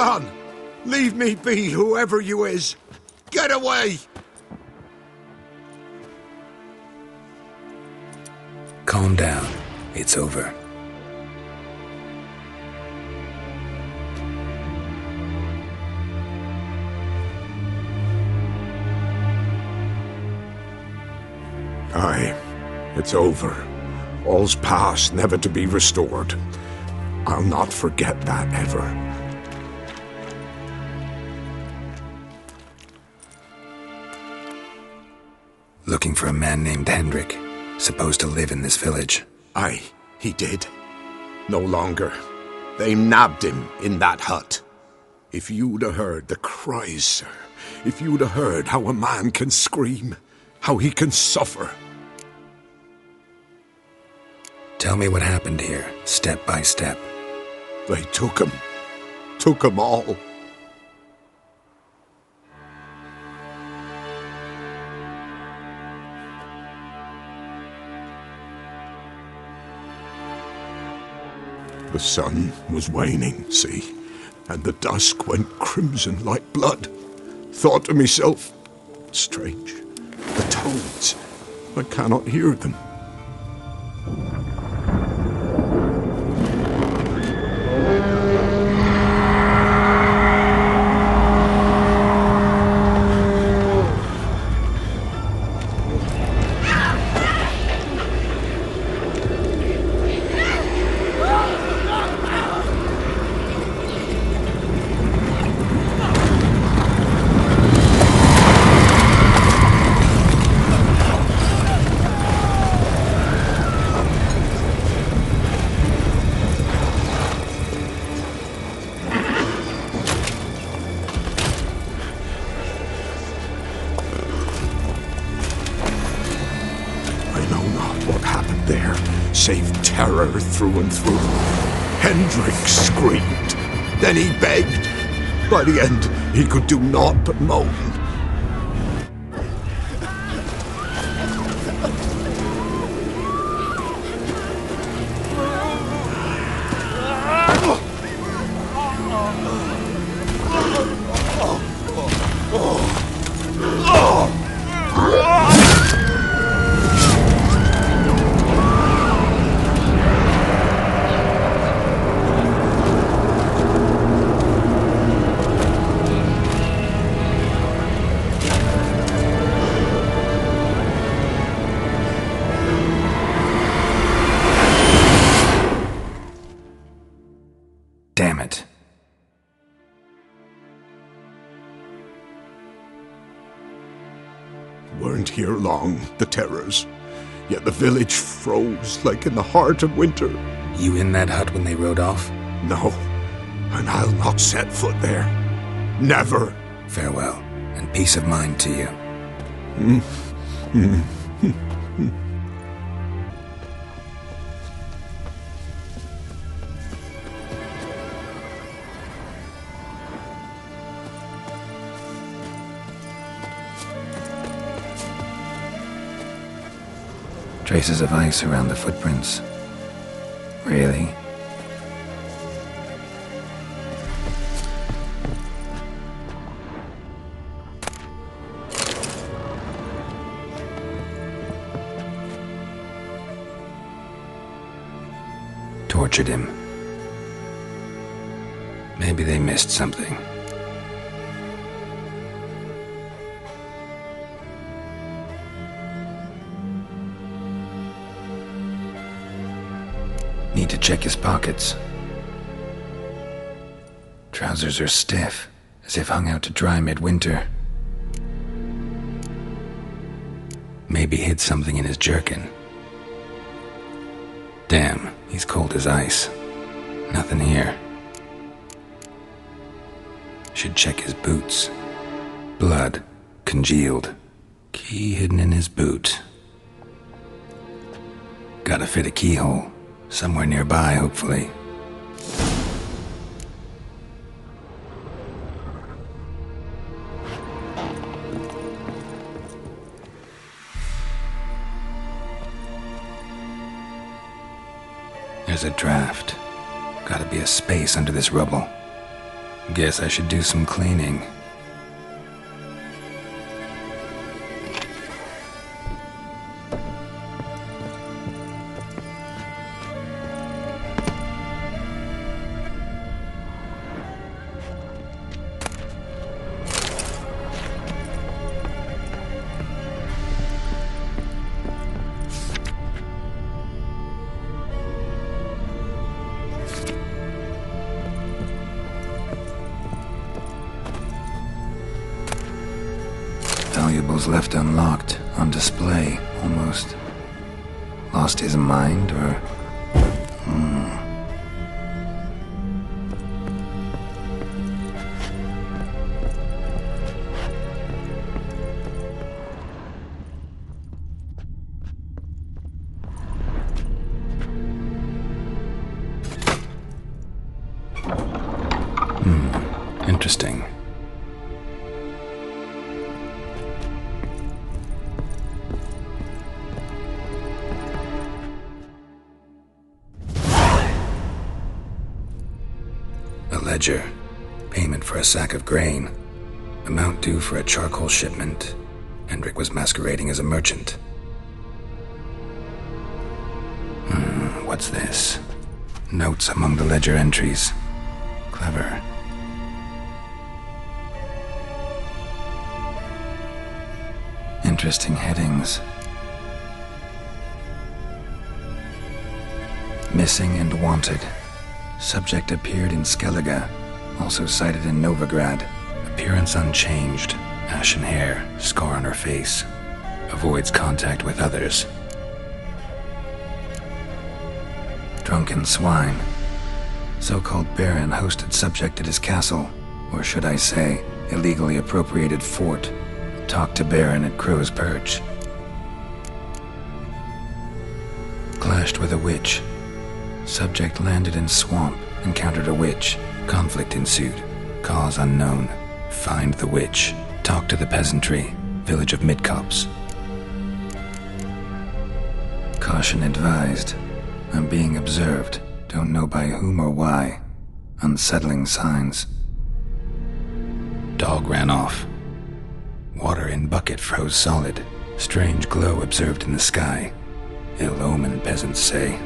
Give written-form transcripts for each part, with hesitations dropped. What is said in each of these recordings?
on! Leave me be, whoever you is! Get away! Calm down. It's over. Aye, it's over. All's past, never to be restored. I'll not forget that ever. Looking for a man named Hendrik, supposed to live in this village. Aye, he did. No longer. They nabbed him in that hut. If you'd have heard the cries, sir. If you'd have heard how a man can scream, how he can suffer. Tell me what happened here, step by step. They took him. Took him all. The sun was waning, see, and the dusk went crimson like blood. Thought to myself, strange, the toads, I cannot hear them. Save terror through and through. Hendrik screamed. Then he begged. By the end, he could do naught but moan. Damn it. Weren't here long, the terrors. Yet the village froze like in the heart of winter. You in that hut when they rode off? No, and I'll not set foot there. Never. Farewell, and peace of mind to you. Traces of ice around the footprints. Really? Tortured him. Maybe they missed something. Need to check his pockets. Trousers are stiff, as if hung out to dry midwinter. Maybe hid something in his jerkin. Damn, he's cold as ice. Nothing here. Should check his boots. Blood, congealed. Key hidden in his boot. Gotta fit a keyhole. Somewhere nearby, hopefully. There's a draft. Gotta be a space under this rubble. Guess I should do some cleaning. Valuables left unlocked, on display, almost. Lost his mind, or... Interesting. A ledger. Payment for a sack of grain. Amount due for a charcoal shipment. Hendrik was masquerading as a merchant. What's this? Notes among the ledger entries. Clever. Interesting headings. Missing and wanted. Subject appeared in Skellige, also sighted in Novigrad. Appearance unchanged. Ashen hair, scar on her face. Avoids contact with others. Drunken swine. So-called baron hosted subject at his castle, or should I say, illegally appropriated fort. Talked to baron at Crow's Perch. Clashed with a witch. Subject landed in swamp, encountered a witch. Conflict ensued. Cause unknown. Find the witch. Talk to the peasantry. Village of Midcopse. Caution advised. I'm being observed. Don't know by whom or why. Unsettling signs. Dog ran off. Water in bucket froze solid. Strange glow observed in the sky. Ill omen, peasants say.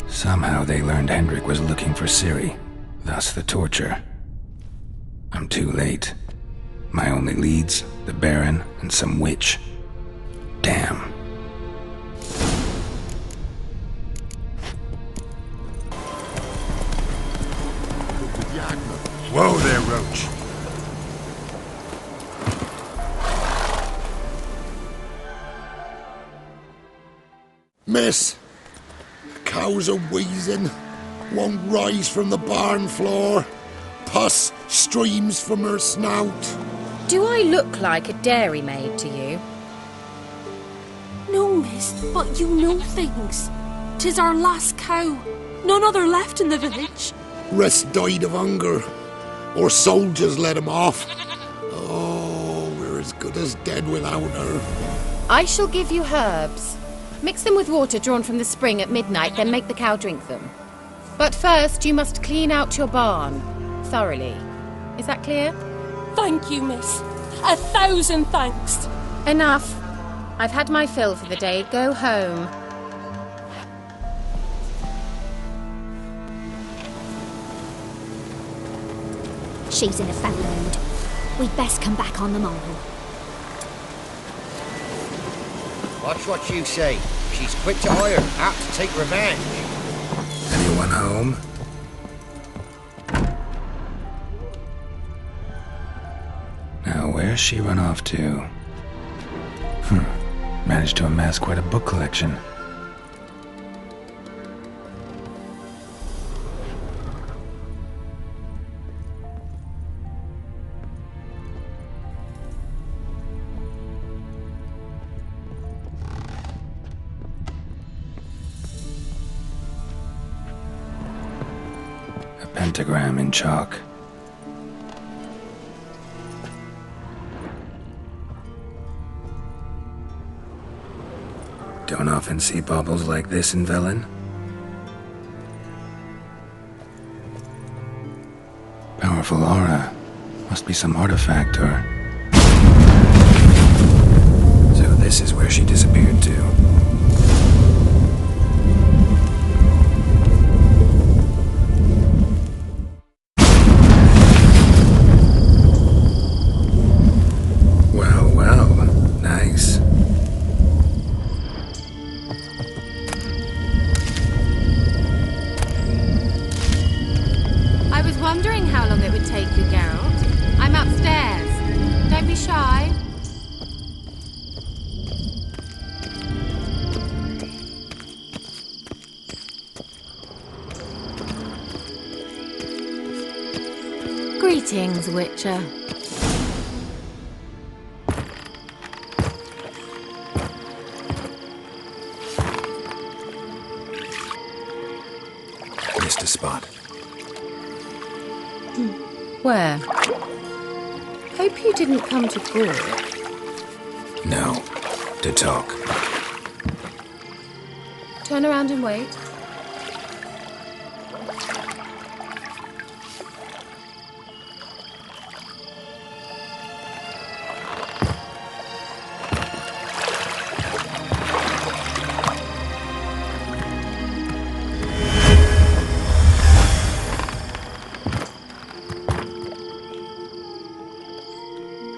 Somehow they learned Hendrik was looking for Ciri, thus the torture. I'm too late. My only leads, the Baron and some witch. Damn. Whoa there, Roach. Miss, cows are wheezing, won't rise from the barn floor. Pus streams from her snout. Do I look like a dairymaid to you? No, miss, but you know things. 'Tis our last cow. None other left in the village. Rest died of hunger, or soldiers let him off. Oh, we're as good as dead without her. I shall give you herbs. Mix them with water drawn from the spring at midnight, then make the cow drink them. But first, you must clean out your barn. Thoroughly. Is that clear? Thank you, miss. 1,000 thanks. Enough. I've had my fill for the day. Go home. She's in a foul mood. We'd best come back on the morrow. Watch what you say. She's quick to hire, apt to take revenge. Anyone home? Now, where's she run off to? Managed to amass quite a book collection. A pentagram in chalk. Don't often see baubles like this in Velen. Powerful aura. Must be some artifact or... So this is where she disappeared to. Well, well. Nice. I was wondering how long it would take you, Geralt. I'm upstairs. Don't be shy. Greetings, Witcher. Missed a spot. Where? Hope you didn't come to talk. No. To talk. Turn around and wait.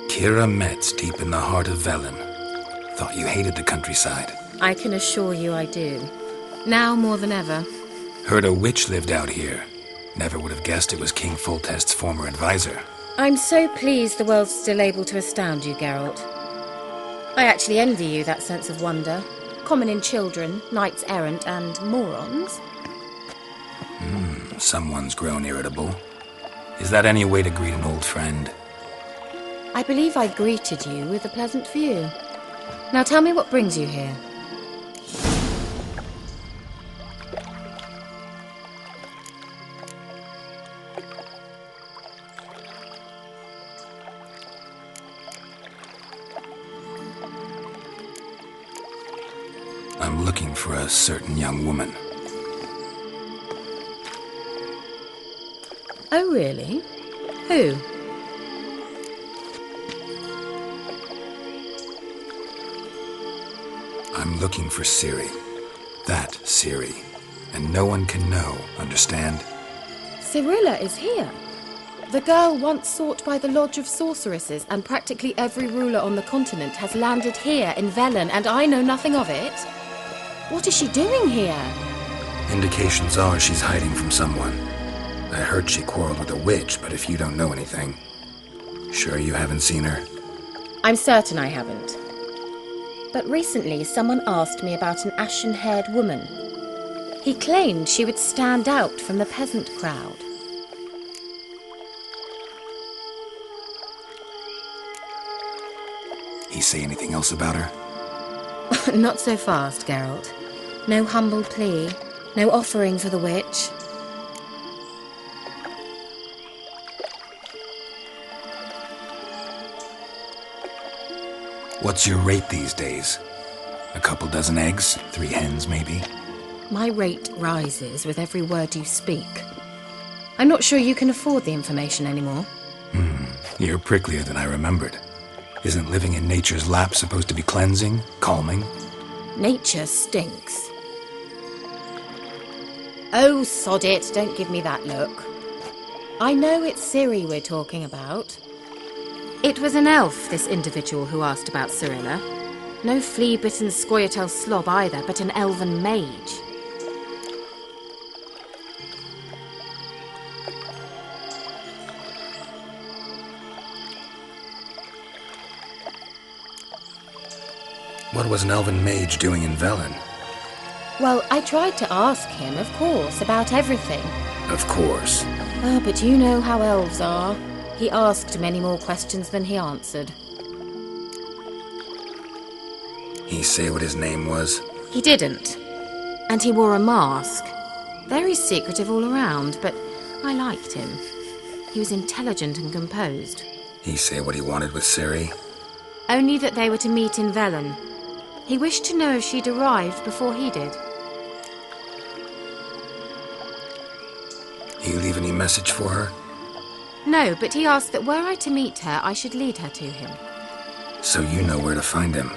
Kira Metz deep in the heart of Velen. Thought you hated the countryside. I can assure you I do. Now more than ever. Heard a witch lived out here. Never would have guessed it was King Foltest's former advisor. I'm so pleased the world's still able to astound you, Geralt. I actually envy you that sense of wonder. Common in children, knights errant, and morons. Someone's grown irritable. Is that any way to greet an old friend? I believe I greeted you with a pleasant view. Now tell me what brings you here. I'm looking for a certain young woman. Oh, really? Who? I'm looking for Ciri. That Ciri. And no one can know, understand? Cirilla is here. The girl once sought by the Lodge of Sorceresses, and practically every ruler on the continent has landed here in Velen, and I know nothing of it. What is she doing here? Indications are she's hiding from someone. I heard she quarreled with a witch, but if you don't know anything... Sure you haven't seen her? I'm certain I haven't. But recently someone asked me about an ashen-haired woman. He claimed she would stand out from the peasant crowd. He say anything else about her? Not so fast, Geralt. No humble plea, no offering for the witch. What's your rate these days? A couple dozen eggs? 3 hens, maybe? My rate rises with every word you speak. I'm not sure you can afford the information anymore. You're pricklier than I remembered. Isn't living in nature's lap supposed to be cleansing, calming? Nature stinks. Oh, sod it, don't give me that look. I know it's Ciri we're talking about. It was an elf, this individual who asked about Cirilla. No flea-bitten Scoia'tael slob either, but an elven mage. What was an elven mage doing in Velen? Well, I tried to ask him, of course, about everything. Of course. But you know how elves are. He asked many more questions than he answered. He say what his name was? He didn't. And he wore a mask. Very secretive all around, but I liked him. He was intelligent and composed. He say what he wanted with Ciri? Only that they were to meet in Velen. He wished to know if she'd arrived before he did. He leave any message for her? No, but he asked that were I to meet her, I should lead her to him. So you know where to find him.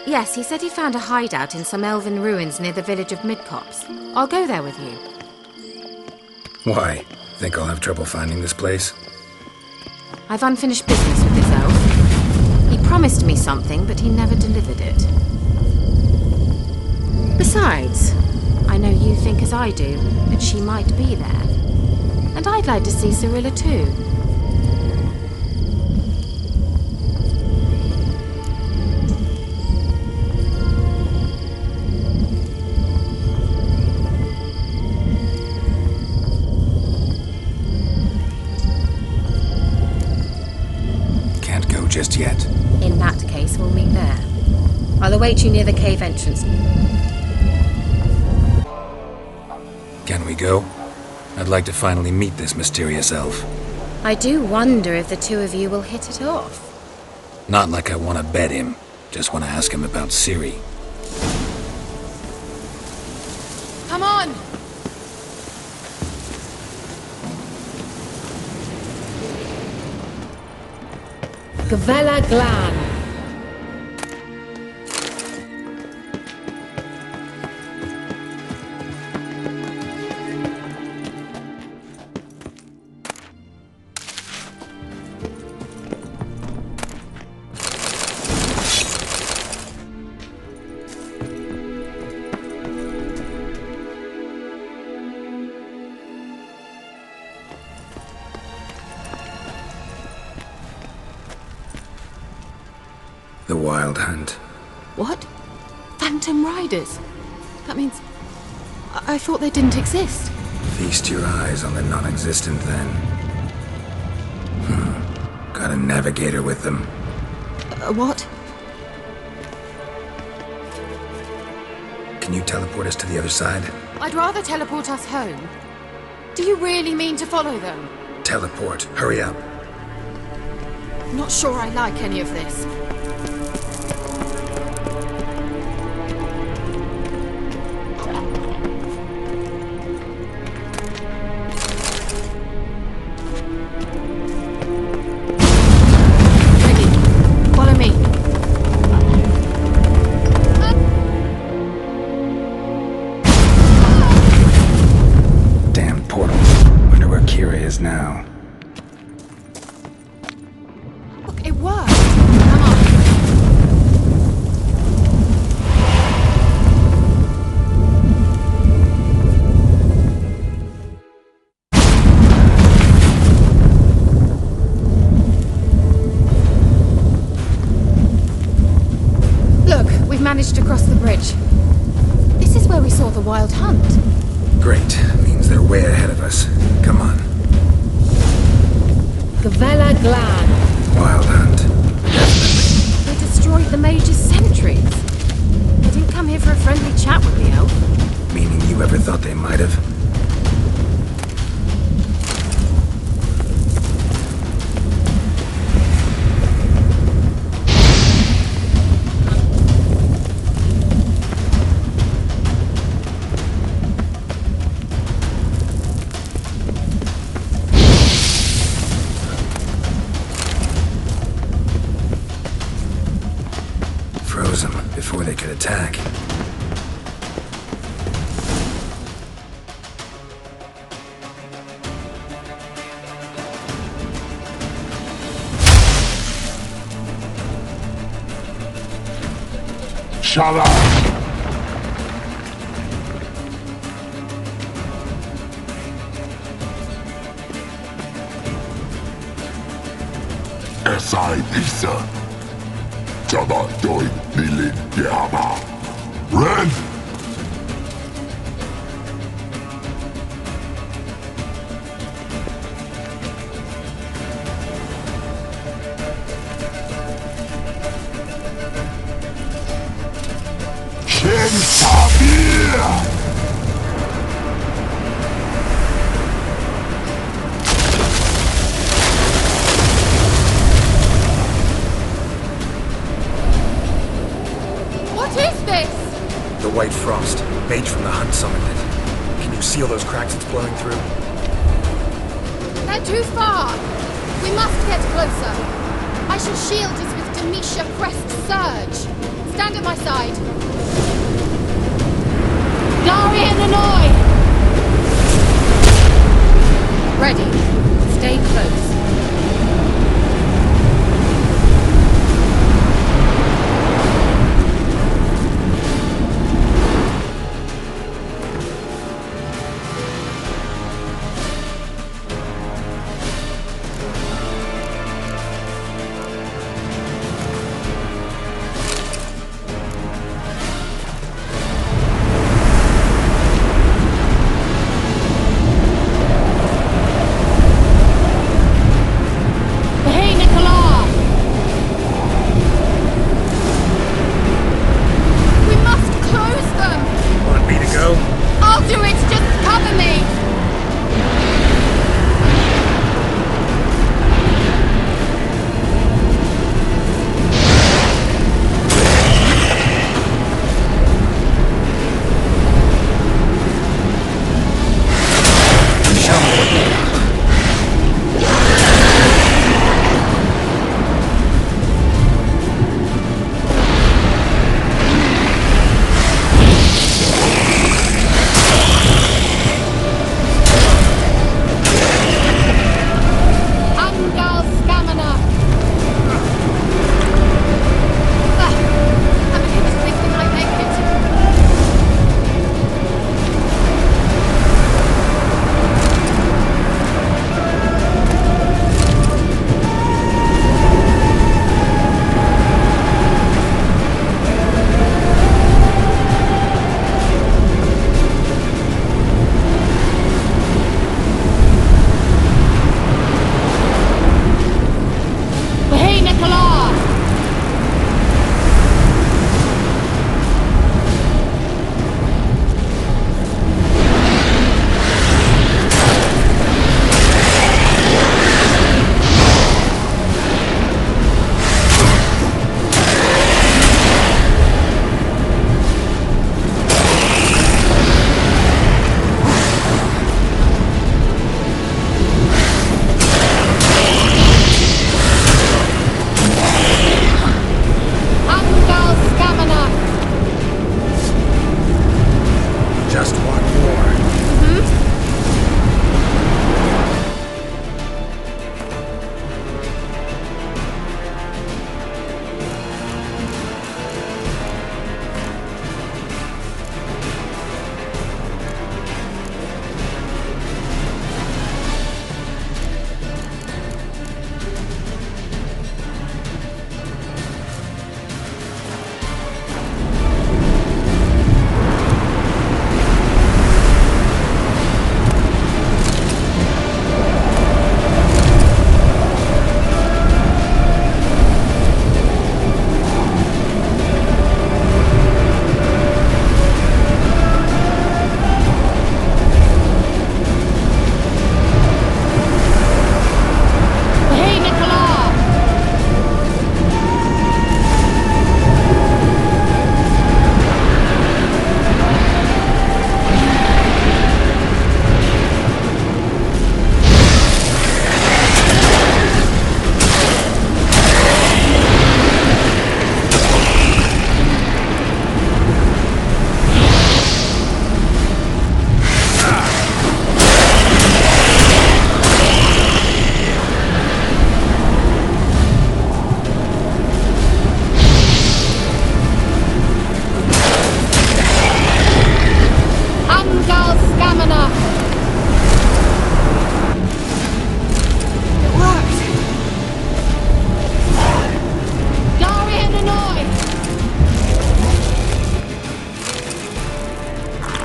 Yes, he said he found a hideout in some elven ruins near the village of Midcopse. I'll go there with you. Why? Think I'll have trouble finding this place? I've unfinished business with this elf. He promised me something, but he never delivered it. Besides, I know you think as I do, that she might be there. And I'd like to see Cirilla too. Can't go just yet. In that case, we'll meet there. I'll await you near the cave entrance. Can we go? I'd like to finally meet this mysterious elf. I do wonder if the two of you will hit it off. Not like I want to bet him. Just want to ask him about Ciri. Come on! Gavella Glan. The Wild Hunt. What? Phantom Riders? That means... I thought they didn't exist. Feast your eyes on the non-existent then. Got a navigator with them. What? Can you teleport us to the other side? I'd rather teleport us home. Do you really mean to follow them? Teleport. Hurry up. Not sure I like any of this. Now. Look, it worked. Come on. Look, we've managed to cross the bridge. This is where we saw the Wild Hunt. Great. Means they're way ahead of us. Come on. Gavella Glan. Wild Hunt. Definitely. They destroyed the mage's sentries. They didn't come here for a friendly chat with the elf. Meaning you ever thought they might have? Before they could attack. Shut up! Esai Lisa. Jama doin nilin yama. Ren! Shin Sabir! The White Frost. Mage from the Hunt summoned it. Can you seal those cracks it's blowing through? They're too far! We must get closer. I shall shield us with Demetia Crest Surge. Stand at my side. Glory and Annoy! Ready. Stay close.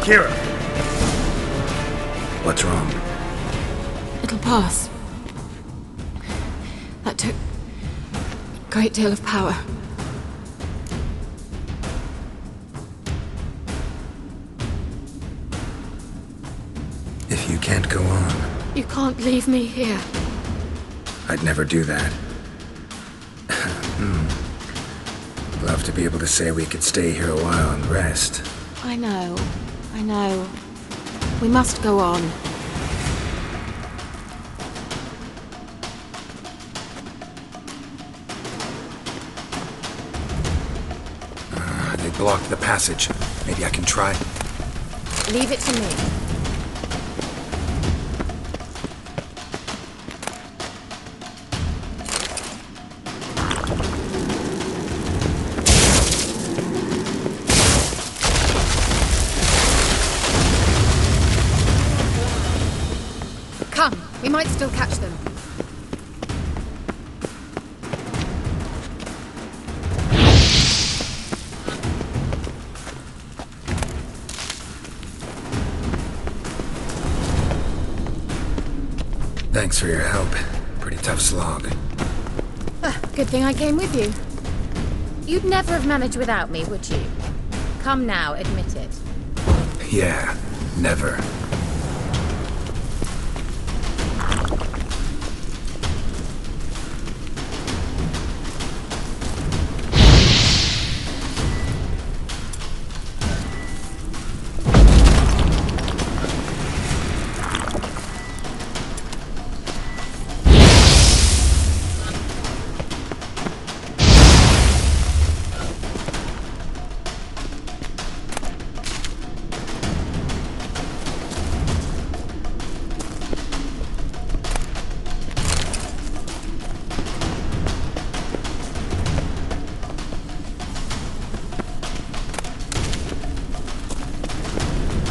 Kira! What's wrong? It'll pass. That took a great deal of power. If you can't go on, You can't leave me here. I'd never do that. Love to be able to say we could stay here a while and rest. I know. We must go on. blocked the passage. Maybe I can try. Leave it to me. Come, we might still catch them. Thanks for your help. Pretty tough slog. Good thing I came with you. You'd never have managed without me, would you? Come now, admit it. Yeah, never.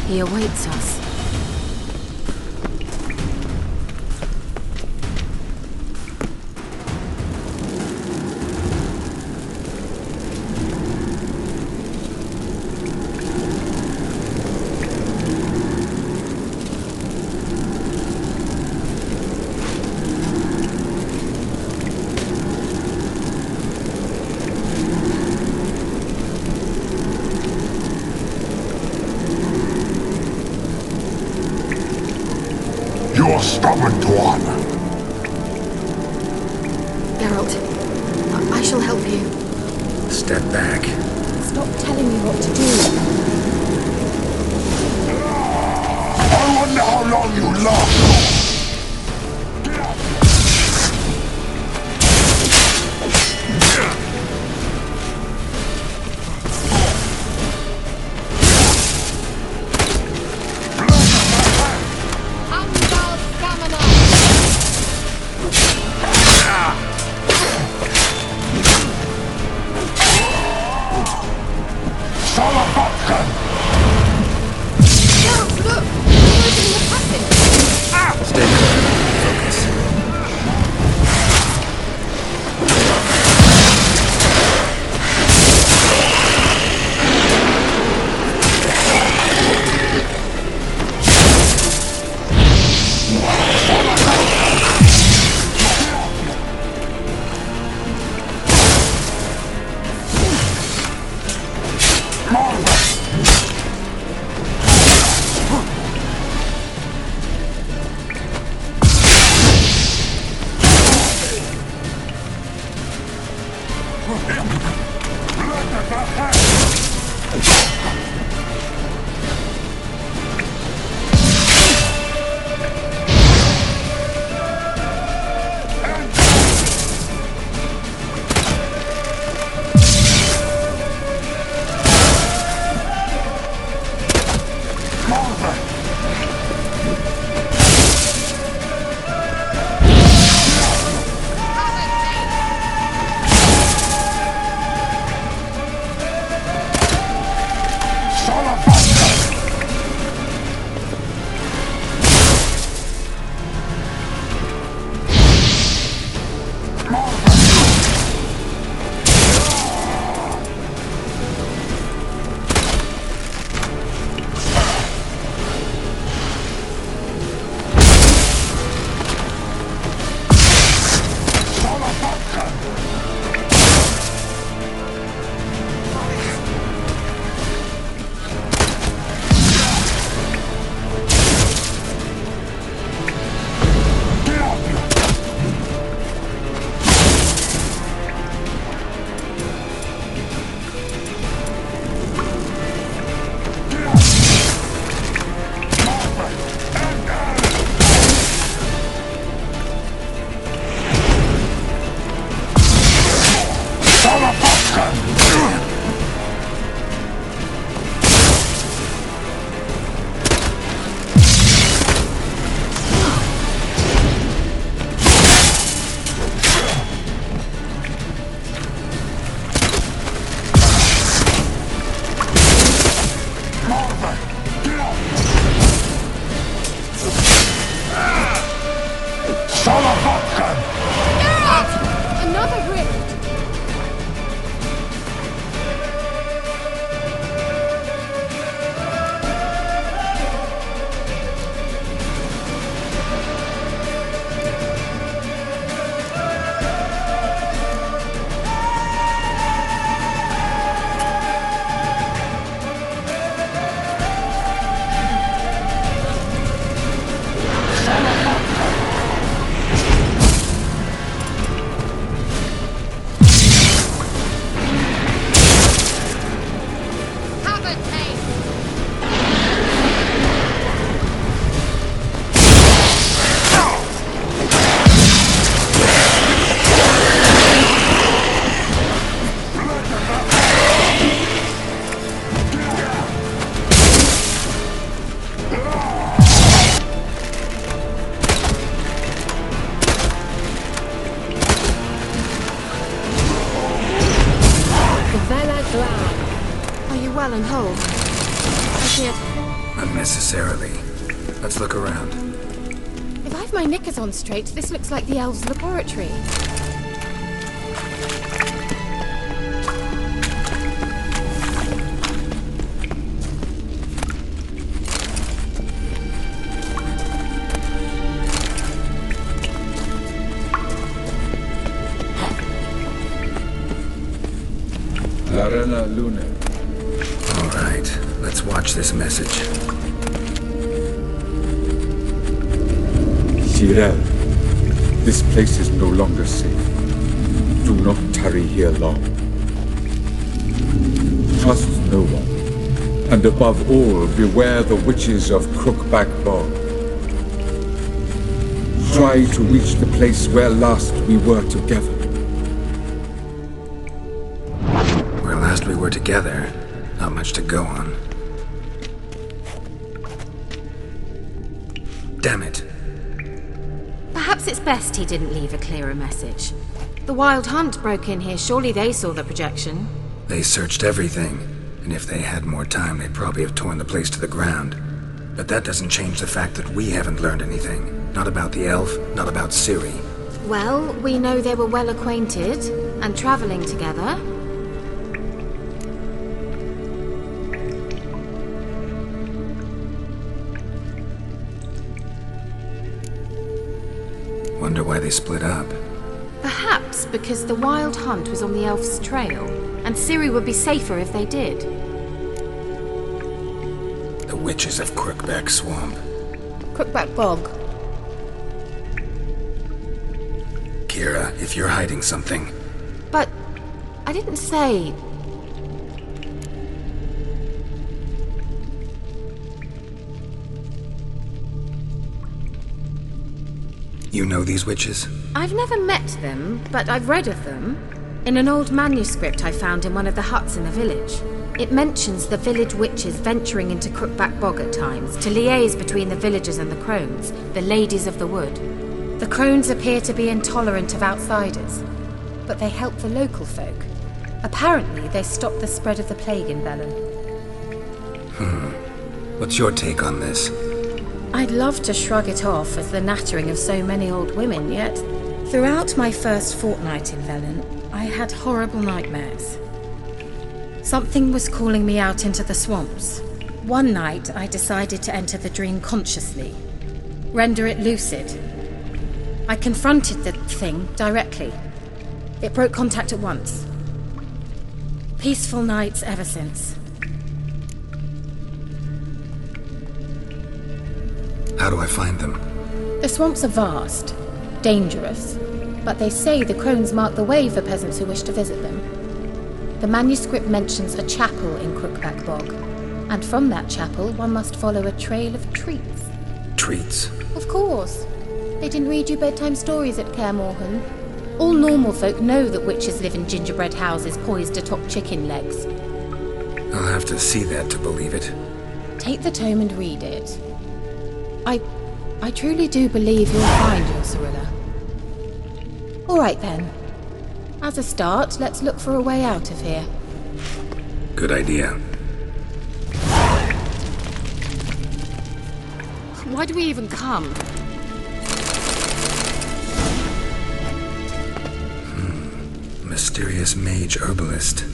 He awaits us. You're stubborn, Tuan. Geralt, I shall help you. Step back. Stop telling me what to do. I wonder how long you last. well and whole. I feared... Unnecessarily. Let's look around. If I've my knickers on straight, this looks like the elves' laboratory. Larena Lune. All right, let's watch this message. Ciri, this place is no longer safe. Do not tarry here long. Trust no one. And above all, beware the witches of Crookback Bog. Try to reach the place where last we were together. Where last we were together, not much to go on. Damn it. Perhaps it's best he didn't leave a clearer message. The Wild Hunt broke in here, surely they saw the projection. They searched everything, and if they had more time, they'd probably have torn the place to the ground. But that doesn't change the fact that we haven't learned anything. Not about the elf, not about Ciri. Well, we know they were well acquainted, and traveling together. Wonder why they split up. Perhaps because the Wild Hunt was on the elf's trail, and Ciri would be safer if they did. The witches of Crookback Swamp. Crookback Bog. Kira, if you're hiding something... But I didn't say... You know these witches? I've never met them, but I've read of them. In an old manuscript I found in one of the huts in the village. It mentions the village witches venturing into Crookback Bog at times to liaise between the villagers and the crones, the ladies of the wood. The crones appear to be intolerant of outsiders, but they help the local folk. Apparently, they stop the spread of the plague in Velen. What's your take on this? I'd love to shrug it off as the nattering of so many old women, yet throughout my first fortnight in Velen, I had horrible nightmares. Something was calling me out into the swamps. One night, I decided to enter the dream consciously, render it lucid. I confronted the thing directly. It broke contact at once. Peaceful nights ever since. How do I find them? The swamps are vast, dangerous, but they say the crones mark the way for peasants who wish to visit them. The manuscript mentions a chapel in Crookback Bog, and from that chapel one must follow a trail of treats. Treats? Of course. They didn't read you bedtime stories at Kaer Morhen. All normal folk know that witches live in gingerbread houses poised atop chicken legs. I'll have to see that to believe it. Take the tome and read it. I truly do believe you'll find your Cyrilla. All right then. As a start, let's look for a way out of here. Good idea. Why do we even come? Mysterious mage herbalist.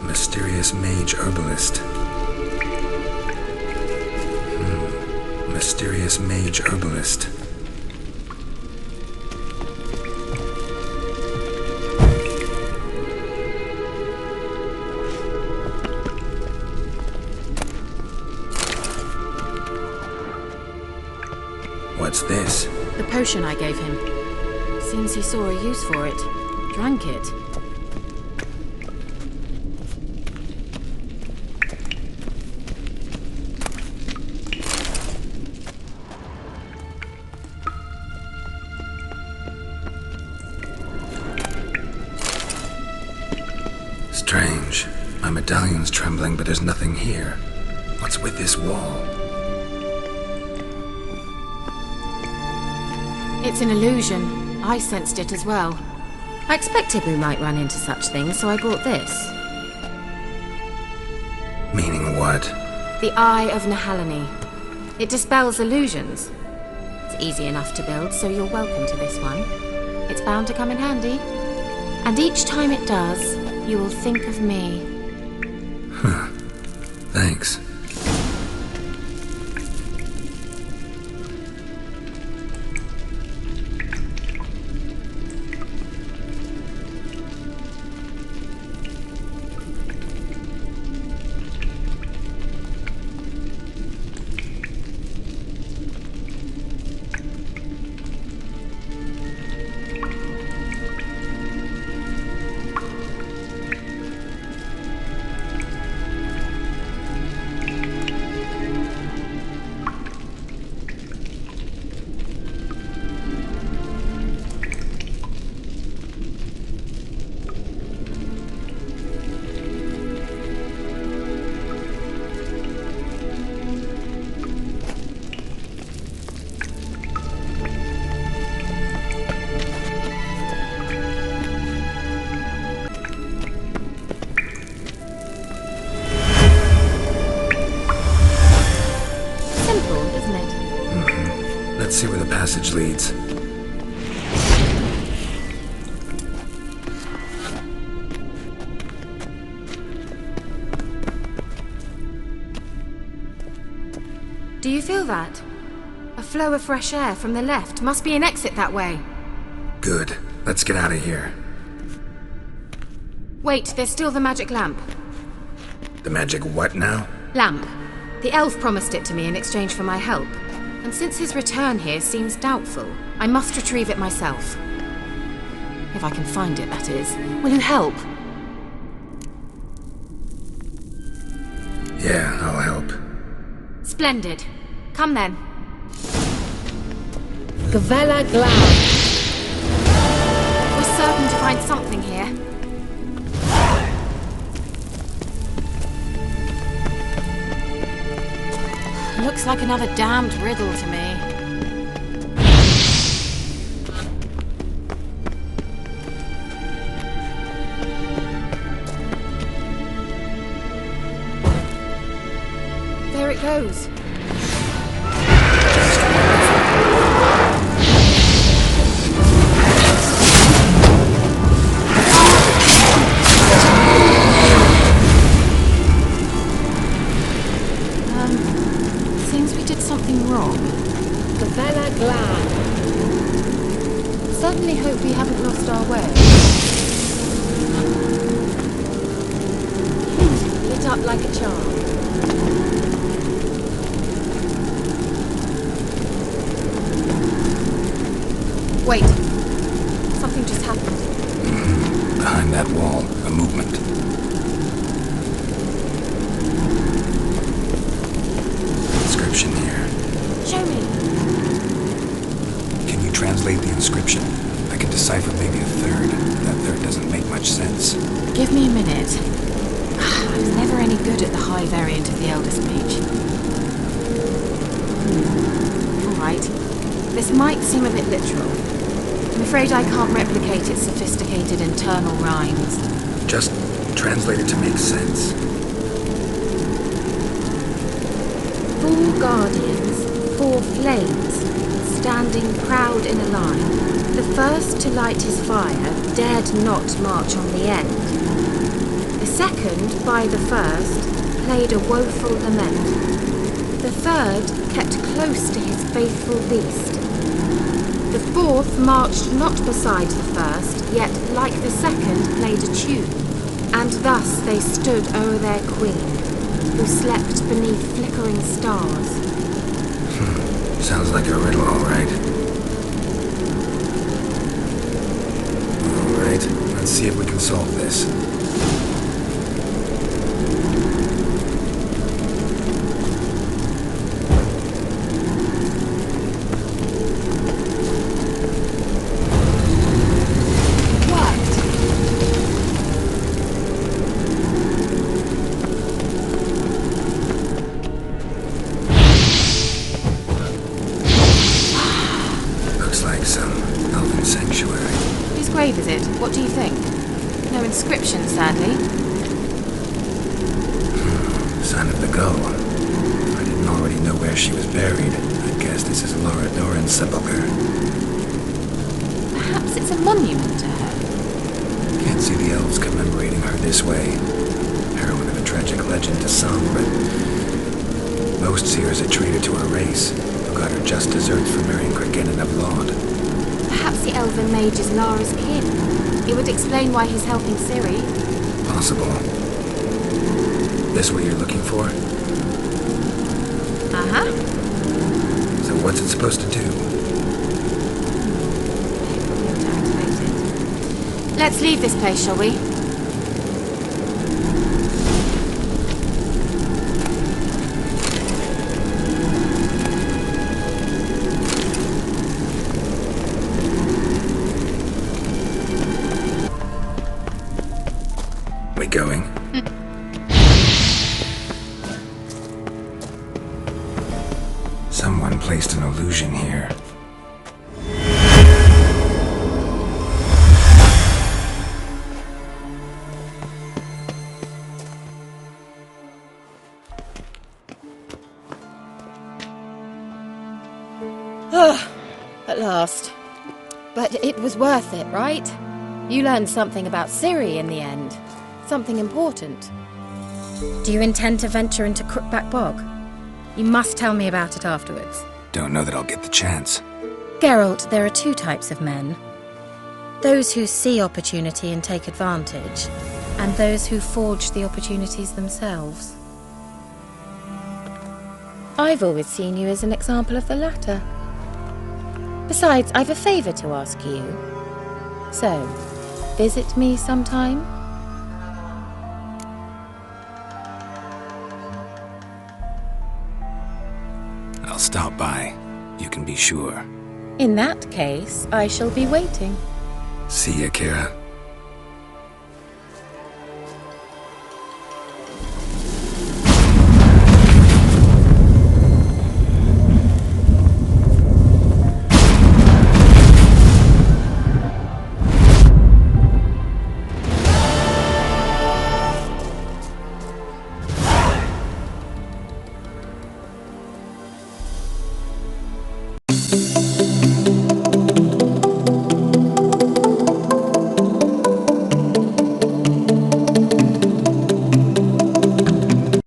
Mysterious mage herbalist. Mysterious mage herbalist. What's this? The potion I gave him. Seems he saw a use for it. Drank it. Strange. My medallion's trembling, but there's nothing here. What's with this wall? It's an illusion. I sensed it as well. I expected we might run into such things, so I brought this. Meaning what? The Eye of Nehaleni. It dispels illusions. It's easy enough to build, so you're welcome to this one. It's bound to come in handy. And each time it does, you will think of me. Huh. Thanks. Let's see where the passage leads. Do you feel that? A flow of fresh air from the left. Must be an exit that way. Good. Let's get out of here. Wait, there's still the magic lamp. The magic what now? Lamp. The elf promised it to me in exchange for my help. And since his return here seems doubtful, I must retrieve it myself. If I can find it, that is. Will you help? Yeah, I'll help. Splendid. Come then. Gavella Glad. We're certain to find something here. Looks like another damned riddle to me. There it goes. Seems we did something wrong. Gavella Glad. Certainly hope we haven't lost our way. Lit up like a charm. Wait. Something just happened. Behind that wall, a movement. Inscription here. Show me. Can you translate the inscription? I can decipher maybe a third. That third doesn't make much sense. Give me a minute. I was never any good at the high variant of the Elder speech. Alright. This might seem a bit literal. I'm afraid I can't replicate its sophisticated internal rhymes. Just translate it to make sense. 4 guardians, 4 flames, standing proud in a line. The first to light his fire dared not march on the end. The second, by the first, played a woeful lament. The third kept close to his faithful beast. The fourth marched not beside the first, yet, like the second, played a tune. And thus they stood o'er their queen, who slept beneath flickering stars. Sounds like a riddle, all right. All right, let's see if we can solve this. grave is it? What do you think? No inscription, sadly. Sign of the gull. I didn't already know where she was buried. I guess this is Laura Doran's sepulchre. Perhaps it's a monument to her. Can't see the elves commemorating her this way. Heroine of a tragic legend to some, but most see her as a traitor to her race, who got her just desserts for marrying Cregennan of Laud. Perhaps the elven mage is Lara's kin. It would explain why he's helping Ciri. Possible. This what you're looking for? Uh-huh. So what's it supposed to do? Let's leave this place, shall we? We going? Someone placed an illusion here. At last. But it was worth it, right? You learned something about Ciri in the end. Something important. Do you intend to venture into Crookback Bog? You must tell me about it afterwards. Don't know that I'll get the chance. Geralt, there are two types of men. Those who see opportunity and take advantage, and those who forge the opportunities themselves. I've always seen you as an example of the latter. Besides, I've a favor to ask you. So, visit me sometime? I'll stop by. You can be sure. In that case, I shall be waiting. See ya, Kira.